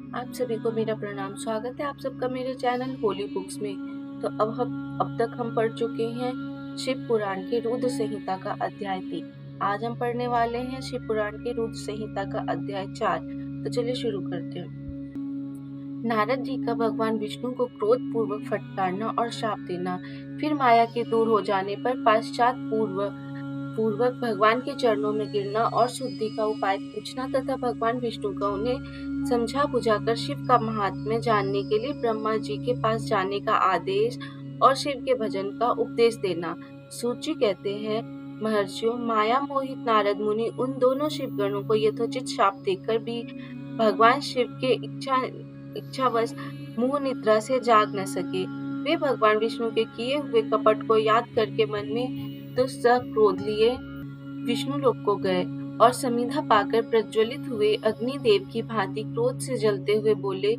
आप सभी को मेरा प्रणाम। स्वागत है आप सबका मेरे चैनल होली बुक्स में। तो अब तक हम पढ़ चुके हैं शिव पुराण के रुद्र संहिता का अध्याय 3। आज हम पढ़ने वाले हैं शिव पुराण के रुद्र संहिता का अध्याय 4। तो चलिए शुरू करते हैं। नारद जी का भगवान विष्णु को क्रोध पूर्वक फटकारना और शाप देना, फिर माया के दूर हो जाने पर पश्चात पूर्वक भगवान के चरणों में गिरना और शुद्धि का उपाय पूछना तथा भगवान विष्णु का उन्हें समझा बुझाकर शिव का महात्म्य जानने के लिए ब्रह्मा जी के पास जाने का आदेश और शिव के भजन का उपदेश देना। सूची कहते हैं, महर्षियों, माया मोहित नारद मुनि उन दोनों शिव गणों को यथोचित शाप देकर भी भगवान शिव के इच्छावश मुंह निद्रा से जाग न सके। वे भगवान विष्णु के किए हुए कपट को याद करके मन में दुस्सह क्रोध लिए विष्णु लोक को गए और समिधा पाकर प्रज्वलित हुए अग्निदेव की भांति क्रोध से जलते हुए बोले।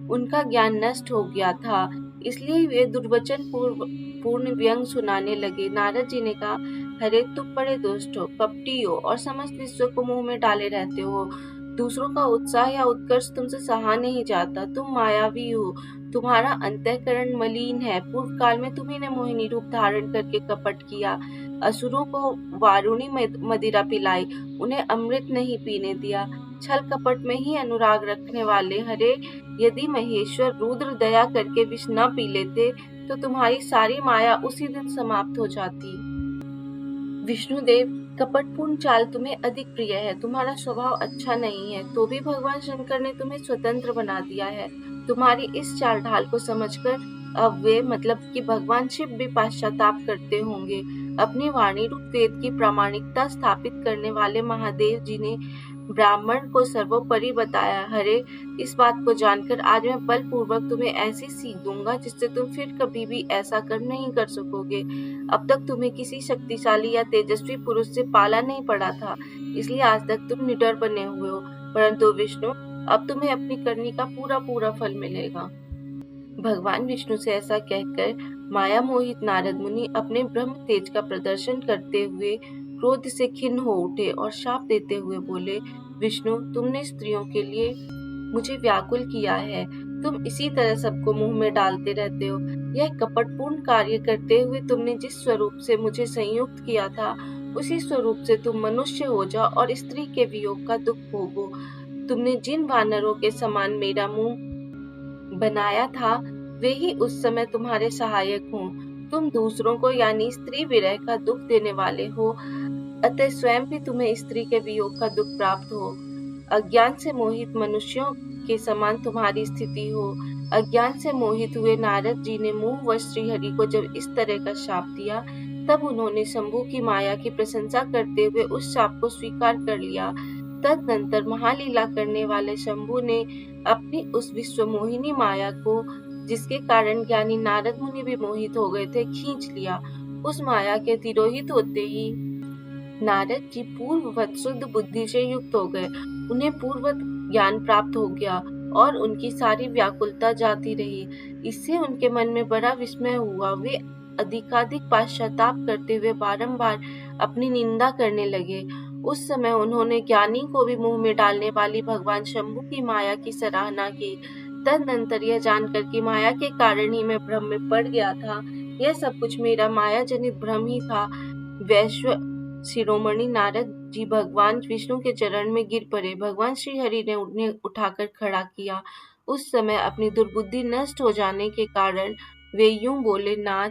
उनका ज्ञान नष्ट हो गया था, इसलिए वे दुर्वचन पूर्ण व्यंग सुनाने लगे। नारद जी ने कहा, हरे तुम बड़े दुष्ट हो, कपटी हो और समस्त विश्व को मुंह में डाले रहते हो। दूसरों का उत्साह या उत्कर्ष तुमसे सहा नहीं जाता। तुम मायावी हो, तुम्हारा अंतःकरण मलिन है। पूर्व काल में तुम्ही ने मोहिनी रूप धारण करके कपट किया, असुरों को वारुणी मदिरा पिलाई, उन्हें अमृत नहीं पीने दिया। छल कपट में ही अनुराग रखने वाले हरे, यदि महेश्वर रुद्र दया करके विष न पी लेते तो तुम्हारी सारी माया उसी दिन समाप्त हो जाती। विष्णुदेव, कपटपूर्ण चाल तुम्हें अधिक प्रिय है। तुम्हारा स्वभाव अच्छा नहीं है, तो भी भगवान शंकर ने तुम्हें स्वतंत्र बना दिया है। तुम्हारी इस चाल ढाल को समझकर अब वे मतलब कि भगवान शिव भी पश्चाताप करते होंगे। अपनी वाणी रूप वेद की प्रामाणिकता स्थापित करने वाले महादेव जी ने ब्राह्मण को सर्वोपरि बताया। हरे, इस बात को जानकर आज मैं बलपूर्वक तुम्हें ऐसी सीख दूंगा जिससे तुम फिर कभी भी ऐसा कर्म नहीं कर सकोगे। अब तक तुम्हें किसी शक्तिशाली या तेजस्वी पुरुष से पाला नहीं पड़ा था, इसलिए आज तक तुम निडर बने हुए हो। परंतु विष्णु, अब तुम्हें अपनी करनी का पूरा फल मिलेगा। भगवान विष्णु से ऐसा कहकर माया मोहित नारद मुनि अपने ब्रह्म तेज का प्रदर्शन करते हुए क्रोध से खिन्न हो उठे और शाप देते हुए बोले, विष्णु, तुमने स्त्रियों के लिए मुझे व्याकुल किया है। तुम इसी तरह सबको मुंह में डालते रहते हो। यह कपटपूर्ण कार्य करते हुए तुमने जिस स्वरूप से मुझे संयुक्त किया था, उसी स्वरूप से तुम मनुष्य हो जाओ और स्त्री के वियोग का दुख भोगो। तुमने जिन वानरों के समान मेरा मुंह बनाया था, वे ही उस समय तुम्हारे सहायक हों। तुम दूसरों को यानी स्त्री विरह का दुख देने वाले हो, अतः स्वयं भी तुम्हें स्त्री के वियोग का दुख प्राप्त हो। अज्ञान से मोहित मनुष्यों के समान तुम्हारी स्थिति हो। अज्ञान से मोहित हुए नारद जी ने मोहवश श्रीहरि को जब इस तरह का शाप दिया, तब उन्होंने शंभु की माया की प्रशंसा करते हुए उस शाप को स्वीकार कर लिया। तदनंतर महालीला करने वाले शंभु ने अपनी उस विश्व मोहिनी माया को, जिसके कारण ज्ञानी नारद मुनि भी मोहित हो गए थे, खींच लिया। उस माया के तिरोहित होते ही नारद जी पूर्ववत शुद्ध बुद्धि से युक्त हो गए। उन्हें पूर्ववत ज्ञान प्राप्त हो गया और उनकी सारी व्याकुलता जाती रही। इससे उनके मन में बड़ा विस्मय हुआ। वे अधिकाधिक पश्चाताप करते हुए बारंबार अपनी निंदा करने लगे। उस समय उन्होंने ज्ञानी को भी मुंह में डालने वाली भगवान शंभु की माया की सराहना की। तदनंतर यह जानकर कि माया के कारण ही मैं भ्रम में पड़ गया था, यह सब कुछ मेरा माया जनित भ्रम ही था, वैश्व शिरोमणि नारद जी भगवान विष्णु के चरण में गिर पड़े। भगवान श्री हरि ने उन्हें उठाकर खड़ा किया। उस समय अपनी दुर्बुद्धि नष्ट हो जाने के कारण वे यूं बोले, नाथ,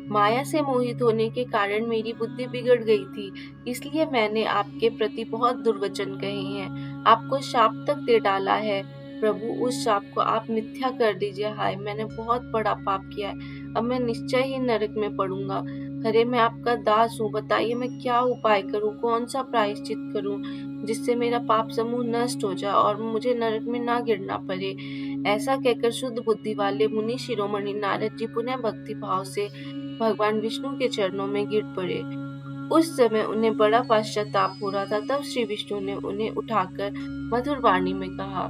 माया से मोहित होने के कारण मेरी बुद्धि बिगड़ गई थी, इसलिए मैंने आपके प्रति बहुत दुर्वचन कहे हैं, आपको शाप तक दे डाला है। प्रभु, उस शाप को आप मिथ्या कर दीजिए। हाय, मैंने बहुत बड़ा पाप किया है, अब मैं निश्चय ही नरक में पड़ूंगा। हरे, मैं आपका दास हूँ, बताइए मैं क्या उपाय करूँ, कौन सा प्रायश्चित करूँ जिससे मेरा पाप समूह नष्ट हो जाए और मुझे नरक में ना गिरना पड़े। ऐसा कहकर शुद्ध बुद्धि वाले मुनि शिरोमणि नारद जी पुनः भक्ति भाव से भगवान विष्णु के चरणों में गिर पड़े। उस समय उन्हें बड़ा पश्चाताप हो रहा था। तब श्री विष्णु ने उन्हें उठाकर मधुर वाणी में कहा।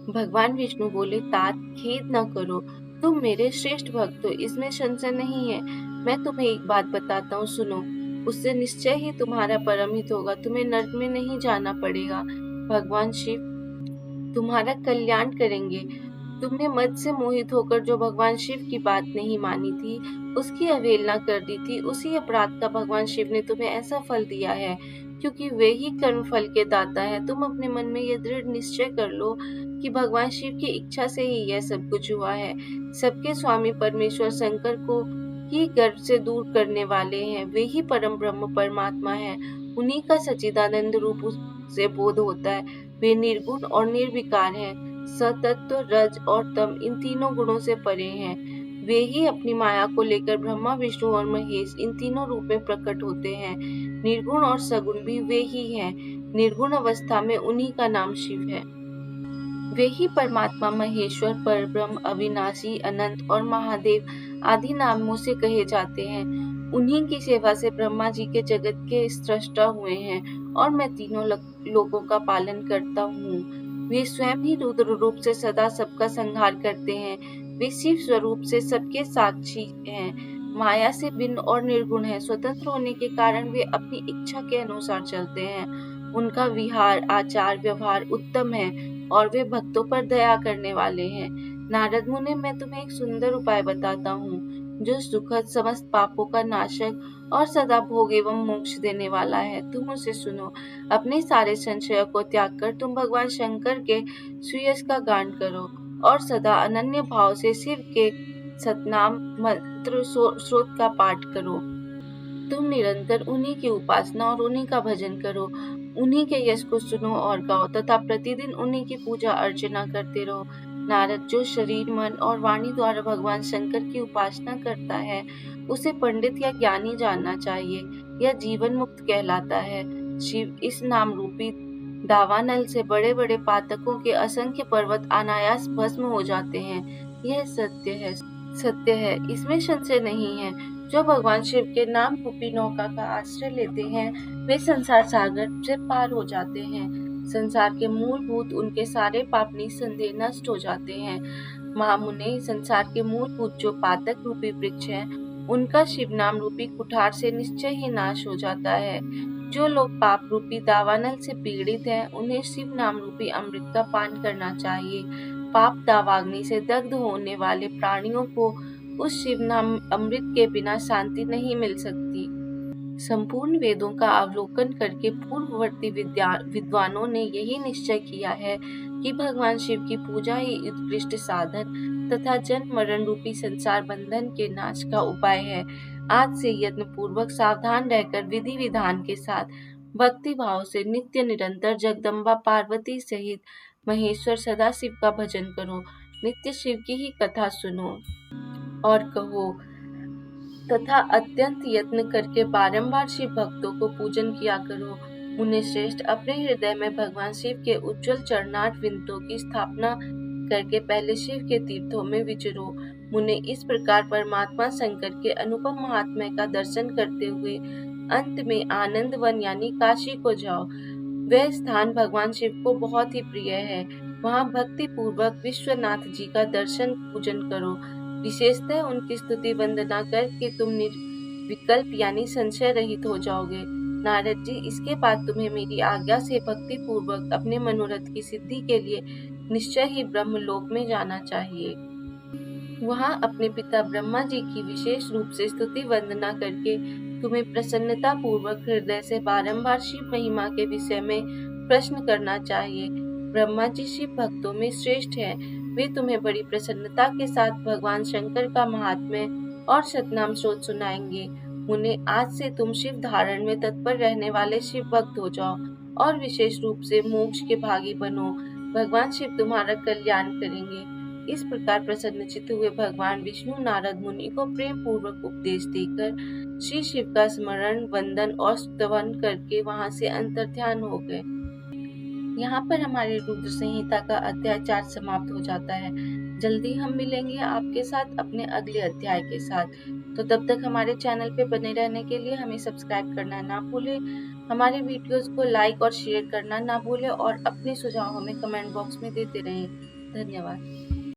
भगवान विष्णु बोले, तात, खेद न करो, तुम मेरे श्रेष्ठ भक्त हो, इसमें संशय नहीं है। मैं तुम्हें एक बात बताता हूँ, सुनो, उससे निश्चय ही तुम्हारा परम हित होगा, तुम्हें नरक में नहीं जाना पड़ेगा। भगवान शिव तुम्हारा कल्याण करेंगे। तुमने मद से मोहित होकर जो भगवान शिव की बात नहीं मानी थी, उसकी अवहेलना कर दी थी, उसी अपराध का भगवान शिव ने तुम्हें ऐसा फल दिया है, क्योंकि वे ही कर्म फल के दाता है। तुम अपने मन में यह दृढ़ निश्चय कर लो कि भगवान शिव की इच्छा से ही यह सब कुछ हुआ है। सबके स्वामी परमेश्वर शंकर को ही गर्भ से दूर करने वाले हैं। वे ही परम ब्रह्म परमात्मा है। उन्हीं का सच्चिदानंद रूप से बोध होता है। वे निर्गुण और निर्विकार हैं। सतत्व, रज और तम इन तीनों गुणों से परे हैं। वे ही अपनी माया को लेकर ब्रह्मा, विष्णु और महेश इन तीनों रूप में प्रकट होते हैं। निर्गुण और सगुण भी वे ही हैं। निर्गुण अवस्था में उन्हीं का नाम शिव है। वे ही परमात्मा, महेश्वर, परब्रह्म, अविनाशी, अनंत और महादेव आदि नामों से कहे जाते हैं। उन्हीं की सेवा से ब्रह्मा जी के जगत के सृष्टा हुए हैं और मैं तीनों लोगों का पालन करता हूँ। वे स्वयं ही रुद्र रूप से सदा सबका संहार करते हैं। वे शिव स्वरूप से सबके साक्षी हैं। माया से भिन्न और निर्गुण है। स्वतंत्र होने के कारण वे अपनी इच्छा के अनुसार चलते हैं। उनका विहार, आचार, व्यवहार उत्तम है और वे भक्तों पर दया करने वाले हैं। नारद मुनि, मैं तुम्हें एक सुंदर उपाय बताता हूँ, जो सुखद, समस्त पापों का नाशक और सदा भोग एवं मोक्ष देने वाला है। तुम उसे सुनो। अपने सारे संशयों को त्याग कर तुम भगवान शंकर के सुयश का गान करो और सदा अनन्य भाव से शिव के सतनाम मंत्र स्रोत का पाठ करो। तुम निरंतर उन्हीं की उपासना और उन्हीं का भजन करो। उन्हीं के यश को सुनो और गाओ तथा प्रतिदिन उन्हीं की पूजा अर्चना करते रहो। नारद, जो शरीर, मन और वाणी द्वारा भगवान शंकर की उपासना करता है, उसे पंडित या ज्ञानी जानना चाहिए। यह जीवन मुक्त कहलाता है। शिव इस नाम रूपी दावानल से बड़े बड़े पातकों के असंख्य पर्वत अनायास भस्म हो जाते हैं। यह सत्य है, इसमें संशय नहीं है। जो भगवान शिव के नाम रूपी नौका का आश्रय लेते हैं, वे संसार सागर से पार हो जाते हैं। संसार के मूलभूत उनके सारे पाप निस्संदेह नष्ट हो जाते हैं। महामुने, संसार के मूलभूत जो पातक रूपी वृक्ष है, उनका शिव नाम रूपी कुठार से निश्चय ही नाश हो जाता है। जो लोग पाप रूपी दावानल से पीड़ित हैं, उन्हें शिव नाम रूपी अमृत का पान करना चाहिए। पाप दावाग्नि से दग्ध होने वाले प्राणियों को उस शिव नाम अमृत के बिना शांति नहीं मिल सकती। संपूर्ण वेदों का अवलोकन करके पूर्ववर्ती विद्वानों ने यही निश्चय किया है कि भगवान शिव की पूजा ही उत्कृष्ट साधन तथा जन्म मरण रूपी संसार बंधन के नाश का उपाय है। आज से यत्न पूर्वक सावधान रहकर विधि विधान के साथ भक्ति भाव से नित्य निरंतर जगदम्बा पार्वती सहित महेश्वर सदाशिव का भजन करो। नित्य शिव की ही कथा सुनो और कहो तथा अत्यंत यत्न करके बारंबार शिव भक्तों को पूजन किया करो। मुनि श्रेष्ठ, अपने हृदय में भगवान शिव के उज्जवल चरणार्थ विंदों की स्थापना करके पहले शिव के तीर्थों में विचरो। मुने, इस प्रकार परमात्मा शंकर के अनुपम महात्म्य का दर्शन करते हुए अंत में आनंद वन यानी काशी को जाओ। वह स्थान भगवान शिव को बहुत ही प्रिय है। वहाँ भक्ति पूर्वक विश्वनाथ जी का दर्शन पूजन करो। विशेषतः उनकी स्तुति वंदना करके तुम निर्विकल्प यानी संशय रहित हो जाओगे। नारद जी, इसके बाद तुम्हें मेरी आज्ञा से भक्ति पूर्वक अपने मनोरथ की सिद्धि के लिए निश्चय ही ब्रह्मलोक में जाना चाहिए। वहाँ अपने पिता ब्रह्मा जी की विशेष रूप से स्तुति वंदना करके तुम्हें प्रसन्नता पूर्वक हृदय से बारंबार शिव महिमा के विषय में प्रश्न करना चाहिए। ब्रह्मा जी शिव भक्तों में श्रेष्ठ हैं। वे तुम्हें बड़ी प्रसन्नता के साथ भगवान शंकर का महात्म्य और सतनाम स्रोत सुनाएंगे। मुने, आज से तुम शिव धारण में तत्पर रहने वाले शिव भक्त हो जाओ और विशेष रूप से मोक्ष के भागी बनो। भगवान शिव तुम्हारा कल्याण करेंगे। इस प्रकार प्रसन्नचित्त हुए भगवान विष्णु नारद मुनि को प्रेम पूर्वक उपदेश देकर श्री शिव का स्मरण, वंदन और स्तवन करके वहां से अंतर्ध्यान हो गए। यहाँ पर हमारी रुद्र संहिता का अध्याय 4 समाप्त हो जाता है। जल्दी हम मिलेंगे आपके साथ अपने अगले अध्याय के साथ। तो तब तक हमारे चैनल पे बने रहने के लिए हमें सब्सक्राइब करना ना भूलें, हमारे वीडियोस को लाइक और शेयर करना ना भूलें और अपने सुझाव हमें कमेंट बॉक्स में देते रहें। धन्यवाद।